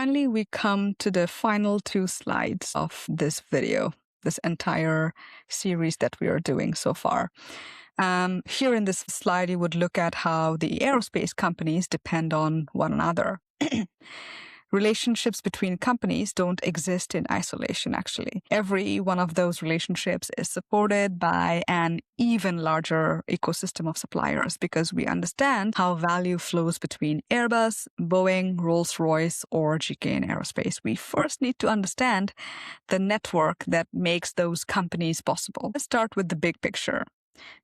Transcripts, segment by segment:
finally, we come to the final 2 slides of this video, this entire series that we are doing so far. Here in this slide, you would look at how the aerospace companies depend on one another. Relationships between companies don't exist in isolation, actually. Every one of those relationships is supported by an even larger ecosystem of suppliers because we understand how value flows between Airbus, Boeing, Rolls-Royce, or GKN Aerospace. We first need to understand the network that makes those companies possible. Let's start with the big picture.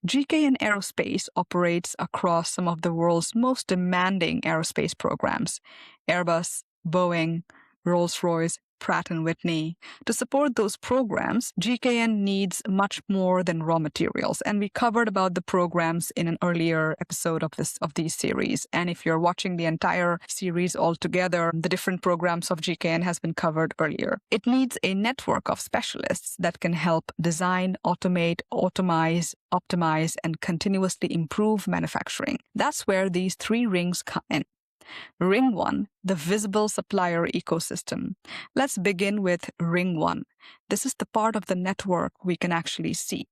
GKN Aerospace operates across some of the world's most demanding aerospace programs: Airbus, Boeing, Rolls-Royce, Pratt & Whitney. To support those programs, GKN needs much more than raw materials. And we covered about the programs in an earlier episode of these series. And if you're watching the entire series altogether, the different programs of GKN has been covered earlier. It needs a network of specialists that can help design, automate, optimize, and continuously improve manufacturing. That's where these 3 rings come in. Ring 1, the visible supplier ecosystem. Let's begin with Ring 1. This is the part of the network we can actually see.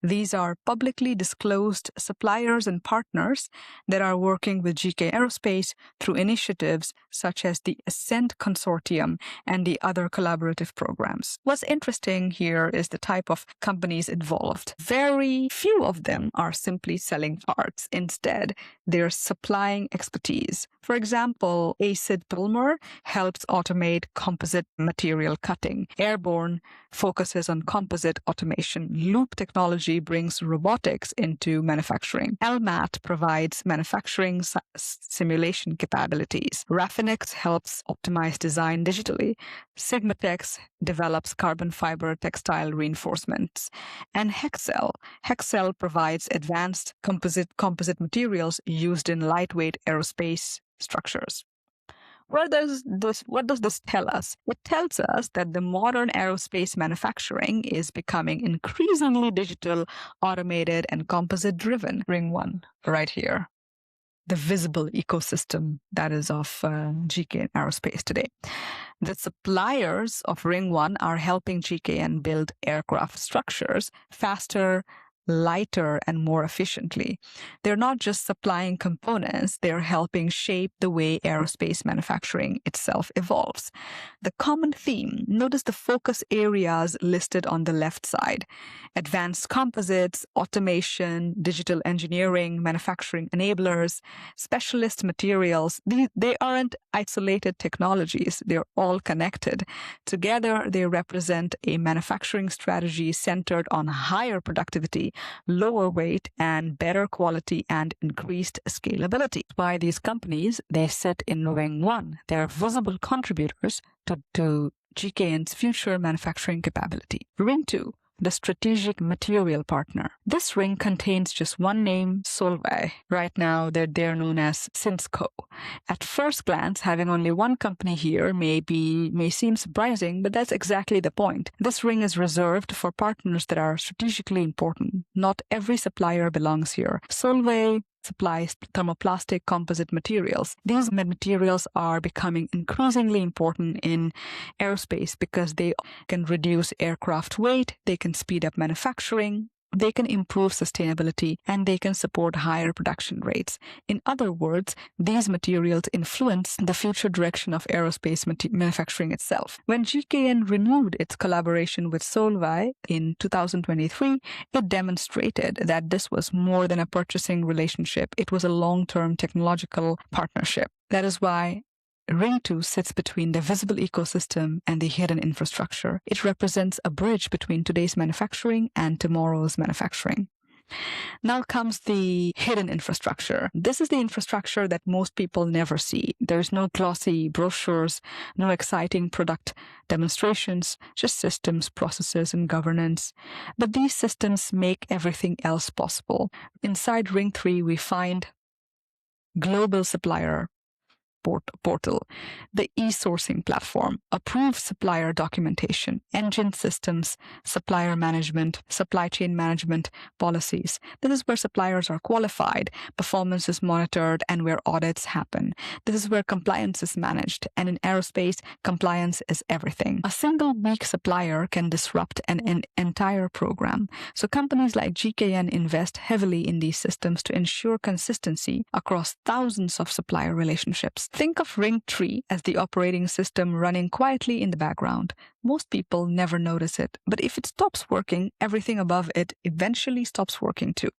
These are publicly disclosed suppliers and partners that are working with GK Aerospace through initiatives such as the Ascent Consortium and the other collaborative programs. What's interesting here is the type of companies involved. Very few of them are simply selling parts. Instead, they're supplying expertise. For example, Acid Polymer helps automate composite material cutting. Airborne focuses on composite automation. Loop Technology brings robotics into manufacturing. LMAT provides manufacturing simulation capabilities. Raffinix helps optimize design digitally. Sigmatex develops carbon fiber textile reinforcements. And Hexcel provides advanced composite materials used in lightweight aerospace structures. What does this tell us? It tells us that the modern aerospace manufacturing is becoming increasingly digital, automated, and composite-driven. Ring 1, right here. The visible ecosystem that is of GKN Aerospace today. The suppliers of Ring 1 are helping GKN build aircraft structures faster, lighter, and more efficiently. They're not just supplying components, they're helping shape the way aerospace manufacturing itself evolves. The common theme, notice the focus areas listed on the left side: advanced composites, automation, digital engineering, manufacturing enablers, specialist materials. They aren't isolated technologies, they're all connected. Together, they represent a manufacturing strategy centered on higher productivity, lower weight, and better quality and increased scalability. Why these companies, they sit in Ring 1. They're visible contributors to GKN's future manufacturing capability. Ring 2, the strategic material partner. This ring contains just one name, Solvay. Right now, they're known as Syensqo. At first glance, having only one company here may seem surprising, but that's exactly the point. This ring is reserved for partners that are strategically important. Not every supplier belongs here. Solvay supplies thermoplastic composite materials. These materials are becoming increasingly important in aerospace because they can reduce aircraft weight, they can speed up manufacturing, they can improve sustainability, and they can support higher production rates. In other words, these materials influence the future direction of aerospace manufacturing itself. When GKN renewed its collaboration with Solvay in 2023, it demonstrated that this was more than a purchasing relationship. It was a long-term technological partnership. That is why Ring 2 sits between the visible ecosystem and the hidden infrastructure. It represents a bridge between today's manufacturing and tomorrow's manufacturing. Now comes the hidden infrastructure. This is the infrastructure that most people never see. There's no glossy brochures, no exciting product demonstrations, just systems, processes, and governance. But these systems make everything else possible. Inside Ring 3, we find global supplier portal, the e-sourcing platform, approved supplier documentation, engine systems, supplier management, supply chain management policies. This is where suppliers are qualified, performance is monitored, and where audits happen. This is where compliance is managed, and in aerospace, compliance is everything. A single weak supplier can disrupt an entire program. So companies like GKN invest heavily in these systems to ensure consistency across thousands of supplier relationships. Think of Ring Tree as the operating system running quietly in the background. Most people never notice it, but if it stops working, everything above it eventually stops working too.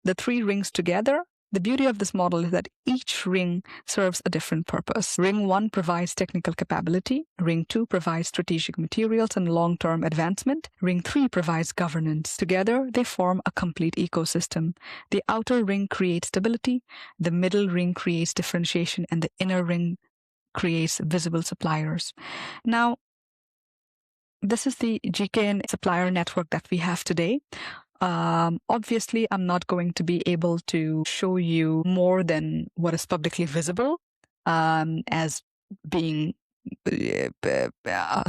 The three rings together, the beauty of this model is that each ring serves a different purpose. Ring 1 provides technical capability. Ring 2 provides strategic materials and long-term advancement. Ring 3 provides governance. Together, they form a complete ecosystem. The outer ring creates stability, the middle ring creates differentiation, and the inner ring creates visible suppliers. Now, this is the GKN supplier network that we have today. Obviously, I'm not going to be able to show you more than what is publicly visible as being a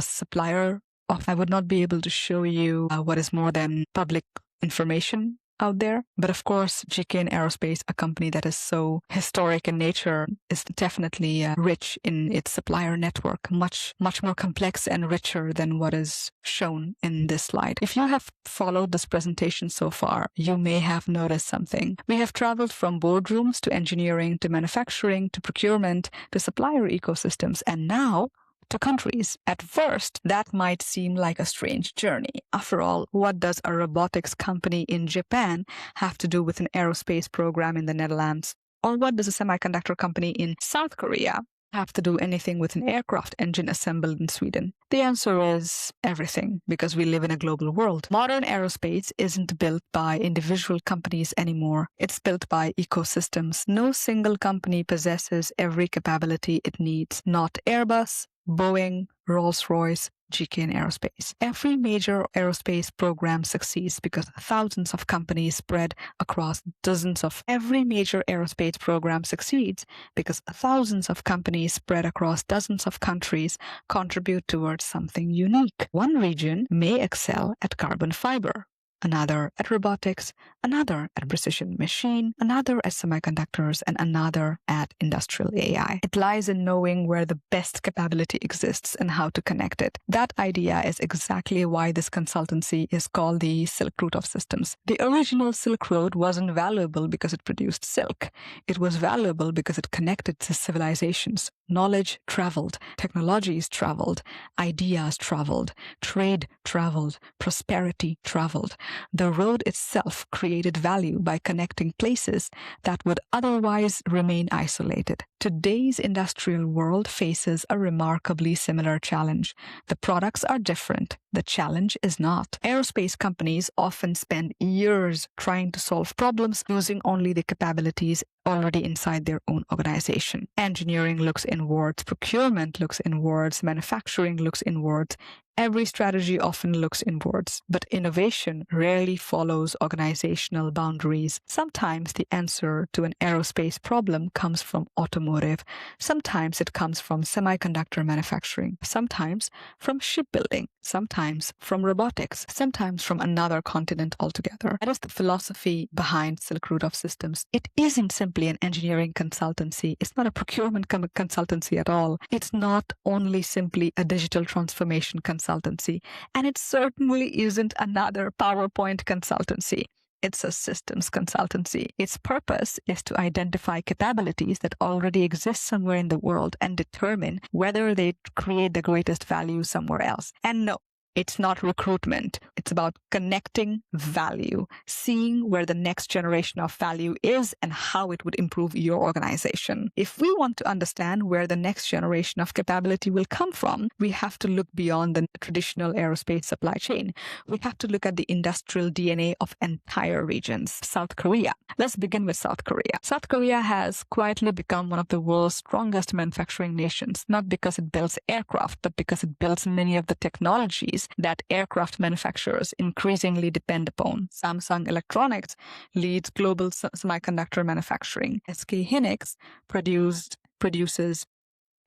supplier. I would not be able to show you what is more than public information out there. But of course, GKN Aerospace, a company that is so historic in nature, is definitely rich in its supplier network, much more complex and richer than what is shown in this slide. If you have followed this presentation so far, you may have noticed something. We have traveled from boardrooms to engineering to manufacturing to procurement to supplier ecosystems, and now to countries. At first, that might seem like a strange journey. After all, what does a robotics company in Japan have to do with an aerospace program in the Netherlands? Or what does a semiconductor company in South Korea have to do anything with an aircraft engine assembled in Sweden? The answer is everything, because we live in a global world. Modern aerospace isn't built by individual companies anymore. It's built by ecosystems. No single company possesses every capability it needs. Not Airbus, Boeing, Rolls-Royce, GKN Aerospace. Every major aerospace program succeeds because thousands of companies spread across dozens of. Every major aerospace program succeeds because thousands of companies spread across dozens of countries contribute towards something unique. One region may excel at carbon fiber, another at robotics, another at precision machine, another at semiconductors, and another at industrial AI. It lies in knowing where the best capability exists and how to connect it. That idea is exactly why this consultancy is called the Silk Route of Systems. The original Silk Road wasn't valuable because it produced silk. It was valuable because it connected to civilizations. Knowledge traveled, technologies traveled, ideas traveled, trade traveled, prosperity traveled. The road itself created value by connecting places that would otherwise remain isolated. Today's industrial world faces a remarkably similar challenge. The products are different. The challenge is not. Aerospace companies often spend years trying to solve problems using only the capabilities already inside their own organization. Engineering looks inwards, procurement looks inwards, manufacturing looks inwards. Every strategy often looks inwards, but innovation rarely follows organizational boundaries. Sometimes the answer to an aerospace problem comes from automotive. Sometimes it comes from semiconductor manufacturing. Sometimes from shipbuilding. Sometimes from robotics. Sometimes from another continent altogether. That is the philosophy behind Silk Route of Systems. It isn't simply an engineering consultancy. It's not a procurement consultancy at all. It's not only simply a digital transformation consultancy, and it certainly isn't another PowerPoint consultancy. It's a systems consultancy. Its purpose is to identify capabilities that already exist somewhere in the world and determine whether they create the greatest value somewhere else. And no, it's not recruitment. It's about connecting value, seeing where the next generation of value is and how it would improve your organization. If we want to understand where the next generation of capability will come from, we have to look beyond the traditional aerospace supply chain. We have to look at the industrial DNA of entire regions. South Korea. Let's begin with South Korea. South Korea has quietly become one of the world's strongest manufacturing nations, not because it builds aircraft, but because it builds many of the technologies that aircraft manufacturers increasingly depend upon. Samsung Electronics leads global semiconductor manufacturing. SK Hynix produced produces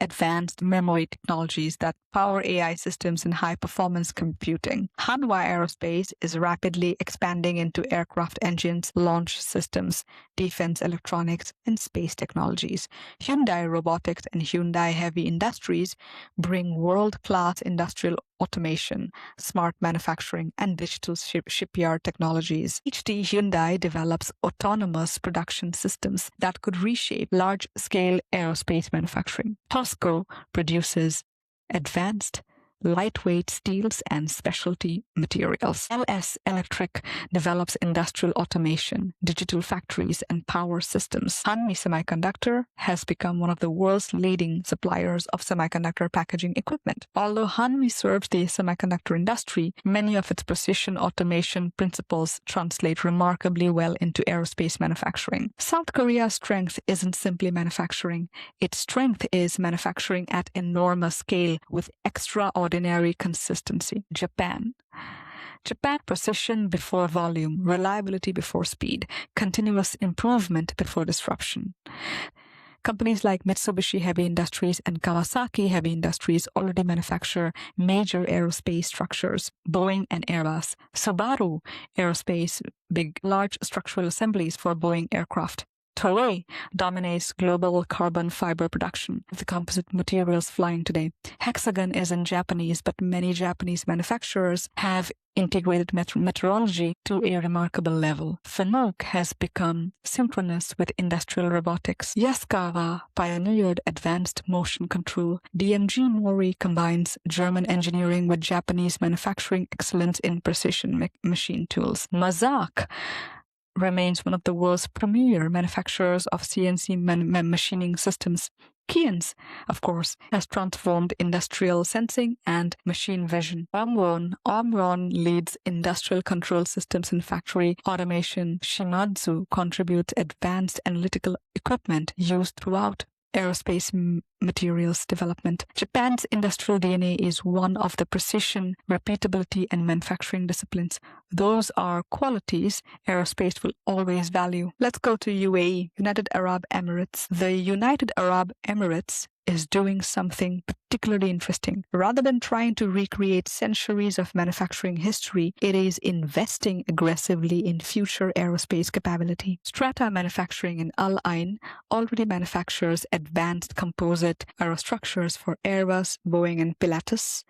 advanced memory technologies that power AI systems and high-performance computing. Hanwha Aerospace is rapidly expanding into aircraft engines, launch systems, defense electronics, and space technologies. Hyundai Robotics and Hyundai Heavy Industries bring world-class industrial automation, smart manufacturing, and digital shipyard technologies. HD Hyundai develops autonomous production systems that could reshape large-scale aerospace manufacturing. Tosco produces advanced lightweight steels and specialty materials. LS Electric develops industrial automation, digital factories, and power systems. Hanmi Semiconductor has become one of the world's leading suppliers of semiconductor packaging equipment. Although Hanmi serves the semiconductor industry, many of its precision automation principles translate remarkably well into aerospace manufacturing. South Korea's strength isn't simply manufacturing. Its strength is manufacturing at enormous scale with extraordinary consistency. Japan, precision before volume, reliability before speed, continuous improvement before disruption. Companies like Mitsubishi Heavy Industries and Kawasaki Heavy Industries already manufacture major aerospace structures, Boeing and Airbus. Subaru Aerospace, large structural assemblies for Boeing aircraft. Toray dominates global carbon fiber production, the composite materials flying today. Hexagon is in Japanese, but many Japanese manufacturers have integrated metrology to a remarkable level. Fanuc has become synchronous with industrial robotics. Yaskawa pioneered advanced motion control. DMG Mori combines German engineering with Japanese manufacturing excellence in precision machine tools. Mazak remains one of the world's premier manufacturers of CNC machining systems. Keyence, of course, has transformed industrial sensing and machine vision. Omron leads industrial control systems and factory automation. Shimadzu contributes advanced analytical equipment used throughout aerospace materials development. Japan's industrial DNA is one of the precision, repeatability, and manufacturing disciplines. Those are qualities aerospace will always value. Let's go to UAE, United Arab Emirates. The United Arab Emirates is doing something particularly interesting. Rather than trying to recreate centuries of manufacturing history, it is investing aggressively in future aerospace capability. Strata Manufacturing in Al Ain already manufactures advanced composite aerostructures for Airbus, Boeing, and Pilatus.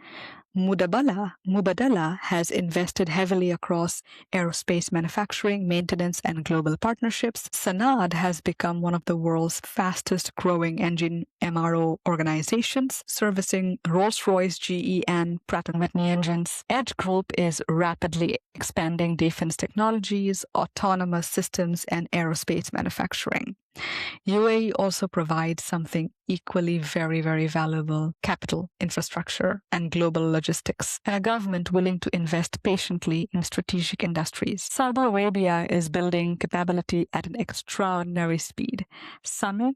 Mubadala has invested heavily across aerospace manufacturing, maintenance, and global partnerships. Sanad has become one of the world's fastest growing engine MRO organizations, servicing Rolls-Royce, GE, and Pratt & Whitney engines. Edge Group is rapidly expanding defense technologies, autonomous systems, and aerospace manufacturing. UAE also provides something equally very, very valuable: capital, infrastructure, and global logistics, and a government willing to invest patiently in strategic industries. Saudi Arabia is building capability at an extraordinary speed. SAMI,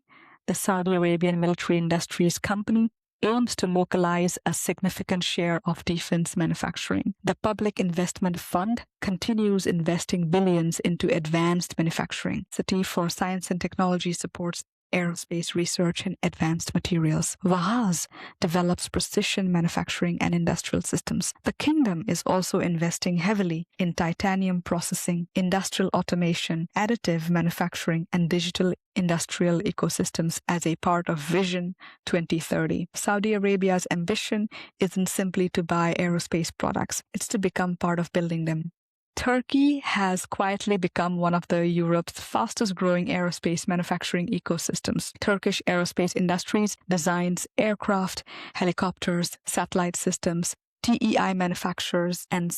the Saudi Arabian Military Industries Company, aims to localize a significant share of defense manufacturing. The Public Investment Fund continues investing billions into advanced manufacturing. City for Science and Technology supports aerospace research and advanced materials. Wahaz develops precision manufacturing and industrial systems. The kingdom is also investing heavily in titanium processing, industrial automation, additive manufacturing, and digital industrial ecosystems as a part of Vision 2030. Saudi Arabia's ambition isn't simply to buy aerospace products, it's to become part of building them. Turkey has quietly become one of Europe's fastest growing aerospace manufacturing ecosystems. Turkish Aerospace Industries designs aircraft, helicopters, satellite systems. TEI manufactures and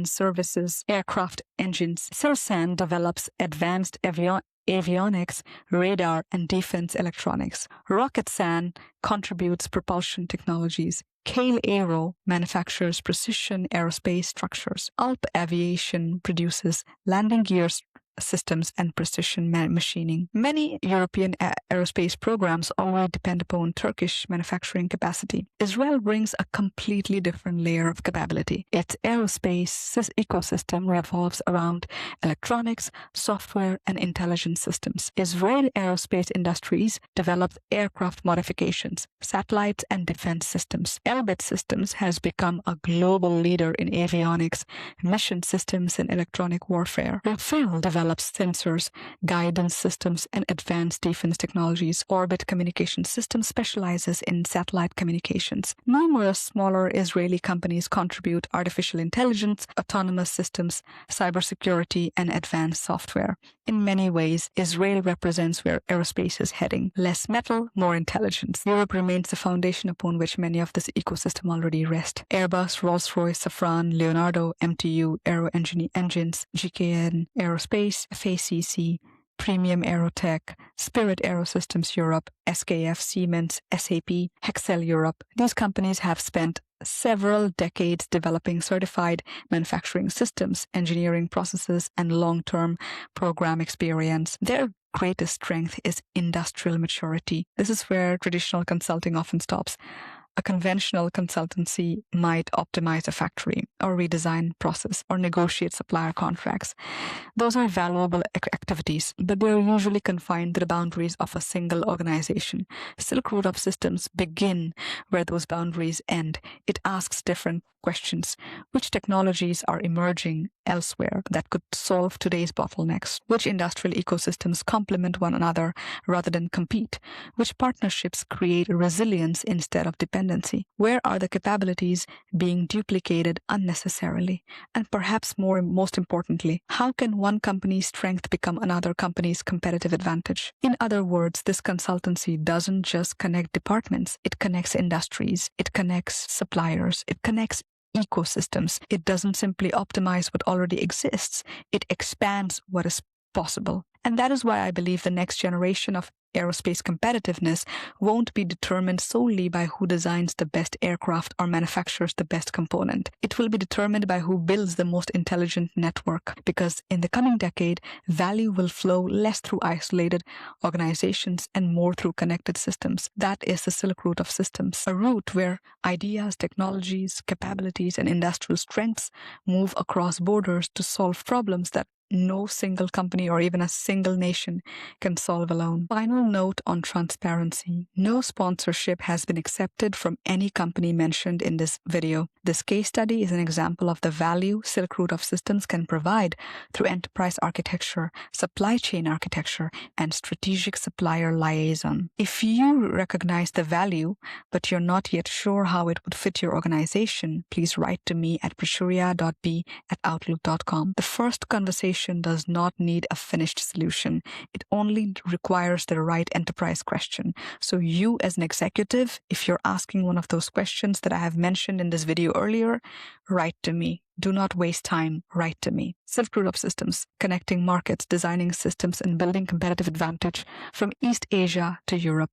services aircraft engines. Selsan develops advanced avionics, radar, and defense electronics. Roketsan contributes propulsion technologies. Kale Aero manufactures precision aerospace structures. Alp Aviation produces landing gear systems and precision machining. Many European aerospace programs already depend upon Turkish manufacturing capacity. Israel brings a completely different layer of capability. Its aerospace ecosystem revolves around electronics, software, and intelligence systems. Israeli aerospace industries developed aircraft modifications, satellites, and defense systems. Elbit Systems has become a global leader in avionics, mission systems, and electronic warfare. Rafael develops sensors, guidance systems, and advanced defense technologies. Orbit Communication Systems specializes in satellite communications. Numerous smaller Israeli companies contribute artificial intelligence, autonomous systems, cybersecurity, and advanced software. In many ways, Israel represents where aerospace is heading. Less metal, more intelligence. Europe remains the foundation upon which many of this ecosystem already rest. Airbus, Rolls-Royce, Safran, Leonardo, MTU, Aero Engines, GKN Aerospace, FACC, Premium Aerotech, Spirit Aerosystems Europe, SKF, Siemens, SAP, Hexcel Europe. These companies have spent several decades developing certified manufacturing systems, engineering processes, and long-term program experience. Their greatest strength is industrial maturity. This is where traditional consulting often stops. A conventional consultancy might optimize a factory or redesign process or negotiate supplier contracts. Those are valuable activities, but they're usually confined to the boundaries of a single organization. Silk Road of Systems begin where those boundaries end. It asks different questions. Which technologies are emerging elsewhere that could solve today's bottlenecks? Which industrial ecosystems complement one another rather than compete? Which partnerships create resilience instead of dependency? Where are the capabilities being duplicated unnecessarily? And perhaps most importantly, how can one company's strength become another company's competitive advantage? In other words, this consultancy doesn't just connect departments, it connects industries, it connects suppliers, it connects ecosystems. It doesn't simply optimize what already exists, it expands what is possible. And that is why I believe the next generation of aerospace competitiveness won't be determined solely by who designs the best aircraft or manufactures the best component. It will be determined by who builds the most intelligent network, because in the coming decade, value will flow less through isolated organizations and more through connected systems. That is the Silk Route of Systems, a route where ideas, technologies, capabilities, and industrial strengths move across borders to solve problems that no single company or even a single nation can solve alone. Final note on transparency. No sponsorship has been accepted from any company mentioned in this video. This case study is an example of the value Silk Route of Systems can provide through enterprise architecture, supply chain architecture, and strategic supplier liaison. If you recognize the value, but you're not yet sure how it would fit your organization, please write to me at prishuria.b@outlook.com. The first conversation does not need a finished solution. It only requires the right enterprise question. So you as an executive, if you're asking one of those questions that I have mentioned in this video earlier, write to me. Do not waste time. Write to me. Silk Route of Systems, connecting markets, designing systems, and building competitive advantage from East Asia to Europe.